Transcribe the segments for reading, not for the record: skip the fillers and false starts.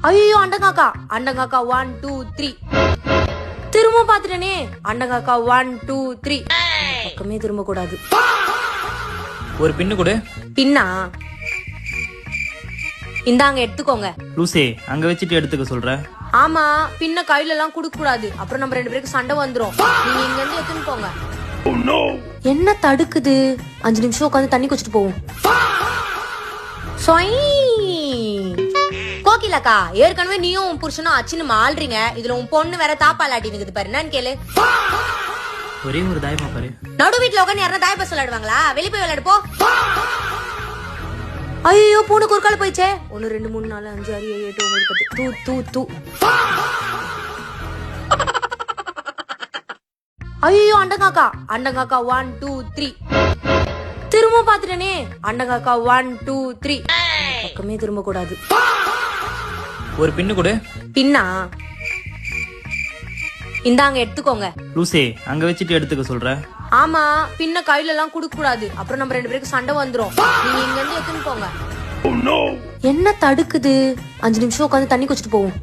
ஐயோ அண்டங்காக்கா அண்டங்காக்கா 1 2 3 திரும்ப பாத்துட்டனே அண்டங்காக்கா 1 2 3 பக்கமே திரும்ப கூடாது. ஒரு பின்னு கொடு. பின்னா இந்தாங்க எடுத்துக்கோங்க. லூசே அங்க வச்சுட்டு எடுத்துக்க சொல்ற. ஆமா பின்ன கையில எல்லாம் குடுக்க கூடாது, அப்புறம் நம்ம 2 பேருக்கு சண்டை வந்துரும். நீங்க இங்க இருந்து எடுத்துன்னு போங்க. என்ன தடுக்குது? 5 நிமிஷம் உட்காந்து தண்ணி குடிச்சிட்டு போவோம். கோகிலக்கா ஏற்கனவே நீயும் உன் புருஷனும் அச்சின்னு மாள்றீங்க, இதுல உன் பொண்ணு வேற தாப்பாலாட்டி இருக்குது பாரு, என்னன்னு கேளு. ஒரே ஒரு தாயமா பாரு. நடு வீட்டுல உட்காந்து யாரா தாய் பஸ் விளையாடுவாங்களா? வெளியே போய் விளையாடு போ. ஐயோ பூனை குறுக்கால போயிச்சே. 1 2 3 4 5 6 7 8 9 10 தூ தூ தூ. ஐயோ அண்டங்காக்கா அண்டங்காக்கா 1 2 3 திரும்ப பாத்துட்டனே அண்டங்காக்கா 1 2 3 பக்கமே திரும்ப கூடாது. ஒரு பின்னு கொடு. பின்னா இந்தாங்க எடுத்துக்கோங்க. லூசே அங்க வச்சுட்டு எடுத்துக்க சொல்ற. ஆமா பின்ன கையில எல்லாம் குடுக்க கூடாது, அப்புறம் நம்ம 2 பேருக்கு சண்டை வந்துரும். நீங்க இங்க இருந்து எடுத்துன்னு போங்க. என்ன தடுக்குது? 5 நிமிஷம் உட்காந்து தண்ணி குடிச்சிட்டு போவோம்.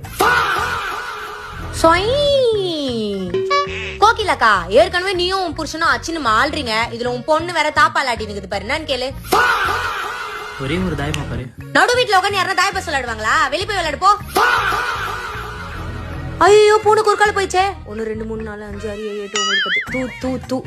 கோகிலக்கா ஏற்கனவே நீயும் உன் புருஷனும் அச்சின்னு மாள்றீங்க, இதுல உன் பொண்ணு வேற தாப்பாலாட்டி இருக்குது பாரு, என்னன்னு கேளு. ஒரே ஒரு தாயமா பாரு. நடு வீட்டுல உட்காந்து யாரா தாய் பஸ் விளையாடுவாங்களா? வெளியே போய் விளையாடு போ. ஐயோ பூனை குறுக்கால போயிச்சே. 1 2 3 4 5 6 7 8 9 10 தூ தூ தூ.